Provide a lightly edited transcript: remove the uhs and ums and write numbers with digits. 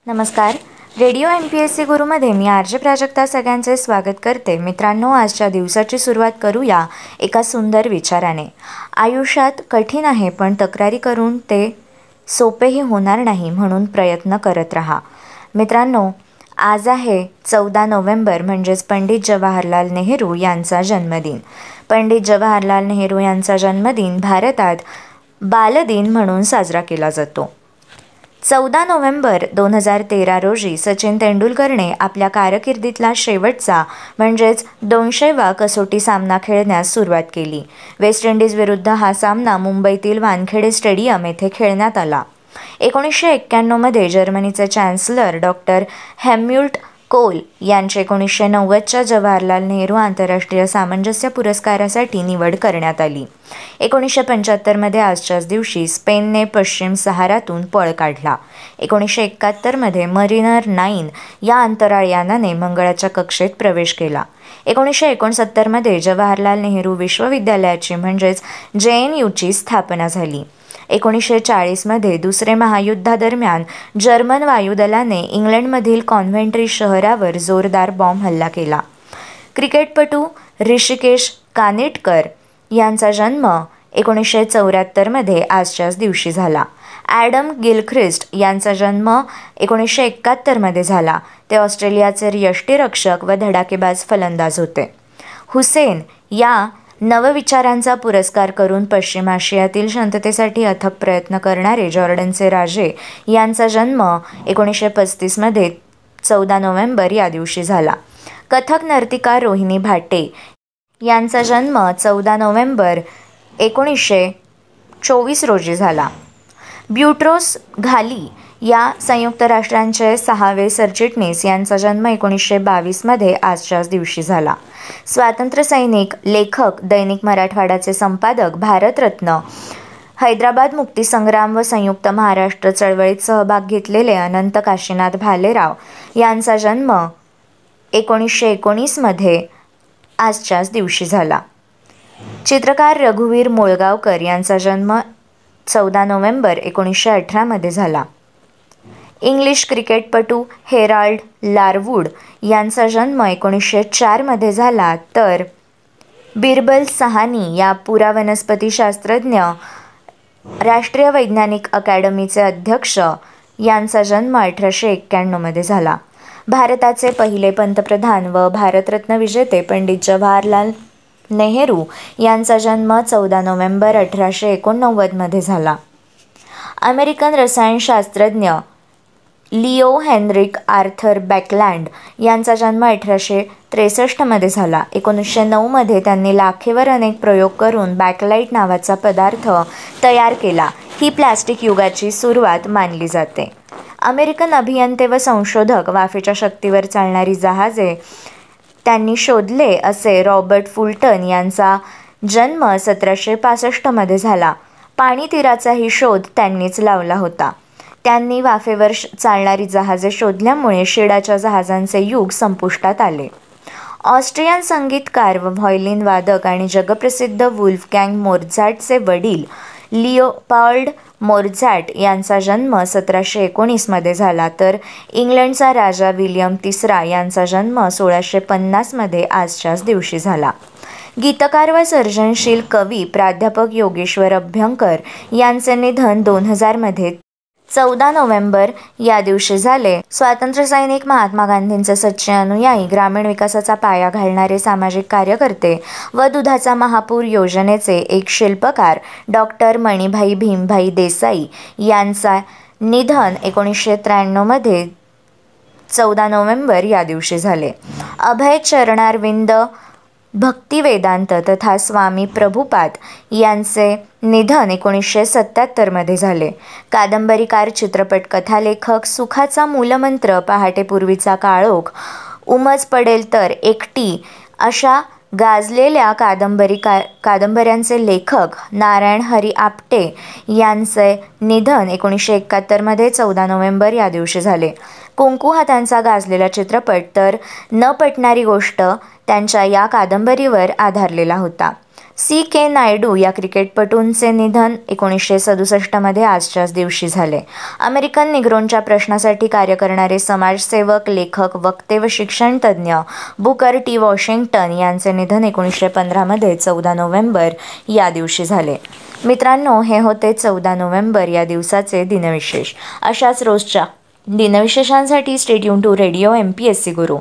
नमस्कार. Radio MPSC गुरुमध्ये मी RJ Prajakta सगळ्यांचे स्वागत करते. मित्रांनो, आजच्या दिवसाची सुरुवात करूया एका सुंदर विचाराने. आयुष्यात कठीण आहे, पण तक्रारी करून ते सोपेही होणार नाही, म्हणून प्रयत्न करत राहा. मित्रांनो, आज आहे 14 नोव्हेंबर, म्हणजेच पंडित जवाहरलाल नेहरू यांचा जन्मदिन. पंडित जवाहरलाल नेहरू यांचा जन्मदिन भारतात बालदिन म्हणून साजरा केला जातो. 14 नोव्हेंबर 2013 रोजी सचिन तेंडुलकरने आपल्या कारकिर्दीतला शेवटचा म्हणजेच 200वा कसोटी सामना खेळण्यास सुरुवात केली. वेस्ट इंडिज विरुद्ध हा सामना मुंबईतील वानखेडे स्टेडियम येथे खेळण्यात आला. 1991मध्ये जर्मनीचे चान्सलर डॉक्टर हेल्म्युट कोल यांची 1990च्या जवाहरलाल नेहरू आंतरराष्ट्रीय सामंजस्य पुरस्कारासाठी निवड करण्यात आली. 1975मध्ये आजच्याच दिवशी स्पेनने पश्चिम सहारातून पळ काढला. 1971मध्ये मरीनर 9 या अंतराळयानाने मंगळाच्या कक्षेत प्रवेश केला. 1969मध्ये जवाहरलाल नेहरू विश्वविद्यालयाची म्हणजेच JNUची स्थापना झाली. 1940मध्ये दुसरे महायुद्धादरम्यान जर्मन वायुदलाने इंग्लंडमधील कॉन्व्हेंट्री शहरावर जोरदार बॉम्ब हल्ला केला. क्रिकेटपटू ऋषिकेश कानिटकर यांचा जन्म 1974मध्ये आजच्याच दिवशी झाला. ॲडम गिलख्रिस्ट यांचा जन्म 1971मध्ये झाला. ते ऑस्ट्रेलियाचे यष्टिरक्षक व धडाकेबाज फलंदाज होते. हुसेन या नवविचारांचा पुरस्कार करून पश्चिम आशियातील शांततेसाठी अथक प्रयत्न करणारे जॉर्डनचे राजे यांचा जन्म 1935मध्ये 14 नोव्हेंबर या दिवशी झाला. कथक नर्तिका रोहिणी भाटे यांचा जन्म 14 नोव्हेंबर 1924 रोजी झाला. ब्युट्रोस घाली या संयुक्त राष्ट्रांचे 6वे सरचिटणीस यांचा जन्म 1922मध्ये आजच्याच दिवशी झाला. स्वातंत्र्यसैनिक, लेखक, दैनिक मराठवाडाचे संपादक, भारतरत्न, हैदराबाद मुक्तीसंग्राम व संयुक्त महाराष्ट्र चळवळीत सहभाग घेतलेले अनंत काशीनाथ भालेराव यांचा जन्म 1919मध्ये आजच्याच दिवशी झाला. चित्रकार रघुवीर मुळगावकर यांचा जन्म 14 नोव्हेंबर 1918मध्ये झाला. इंग्लिश क्रिकेटपटू हेराल्ड लारवूड यांचा जन्म 1904मध्ये झाला. तर बिरबल सहानी या पुरावनस्पतिशास्त्रज्ञ, राष्ट्रीय वैज्ञानिक अकादमीचे अध्यक्ष यांचा जन्म 1891मध्ये झाला. भारताचे पहिले पंतप्रधान व भारतरत्न विजेते पंडित जवाहरलाल नेहरू यांचा जन्म 14 नोव्हेंबर 1889मध्ये झाला. अमेरिकन रसायनशास्त्रज्ञ लिओ हेनरिक आर्थर बॅकलँड यांचा जन्म 1863मध्ये झाला. 1909मध्ये त्यांनी लाखेवर अनेक प्रयोग करून बॅकलाईट नावाचा पदार्थ तयार केला. ही प्लॅस्टिक युगाची सुरुवात मानली जाते. अमेरिकन अभियंते व संशोधक, वाफेच्या शक्तीवर चालणारी जहाजे त्यांनी शोधले असे रॉबर्ट फुलटन यांचा जन्म 1765मध्ये झाला. पाणीतीराचाही शोध त्यांनीच लावला होता. त्यांनी वाफेवर चालणारी जहाजे शोधल्यामुळे शिडाच्या जहाजांचे युग संपुष्टात आले. ऑस्ट्रियन संगीतकार व व्हायोलिन वादक आणि जगप्रसिद्ध वुल्फगँग मोझार्टचे वडील लिओपाल्ड मोझार्ट यांचा जन्म 1719मध्ये झाला. तर इंग्लंडचा राजा विल्यम तिसरा यांचा जन्म 1650मध्ये आजच्याच दिवशी झाला. गीतकार व सर्जनशील कवी प्राध्यापक योगेश्वर अभ्यंकर यांचे निधन 2000मध्ये 14 नोव्हेंबर या दिवशी झाले. स्वातंत्र्यसैनिक, महात्मा गांधींचे सच्चे अनुयायी, ग्रामीण विकासाचा पाया घालणारे सामाजिक कार्यकर्ते व दुधाचा महापूर योजनेचे एक शिल्पकार डॉक्टर मणिभाई भीमभाई देसाई यांचा निधन 1993मध्ये 14 नोव्हेंबर या दिवशी झाले. अभय चरणारविंद भक्तिवेदांत तथा स्वामी प्रभुपाद यांचे निधन 1977मध्ये झाले. कादंबरीकार, चित्रपट कथालेखक, सुखाचा मूलमंत्र, पहाटेपूर्वीचा काळोख, उमज पडेल तर, एकटी अशा गाजलेल्या कादंबऱ्यांचे लेखक नारायण हरी आपटे यांचे निधन 1971मध्ये 14 नोव्हेंबर या दिवशी झाले. कुंकू हा त्यांचा गाजलेला चित्रपट, तर न पटणारी गोष्ट त्यांच्या या कादंबरीवर आधारलेला होता. C.K. नायडू या क्रिकेटपटूंचे निधन 1967 आजच्याच दिवशी झाले. अमेरिकन निग्रोंच्या प्रश्नासाठी कार्य करणारे समाजसेवक, लेखक, वक्ते व शिक्षणतज्ज्ञ बुकर टी. वॉशिंग्टन यांचे निधन 1915 14 नोव्हेंबर या दिवशी झाले. मित्रांनो, हे होते 14 नोव्हेंबर या दिवसाचे दिनविशेष. अशाच रोजच्या दिनविशेषांसाठी stay tuned to radio MPSC Guru.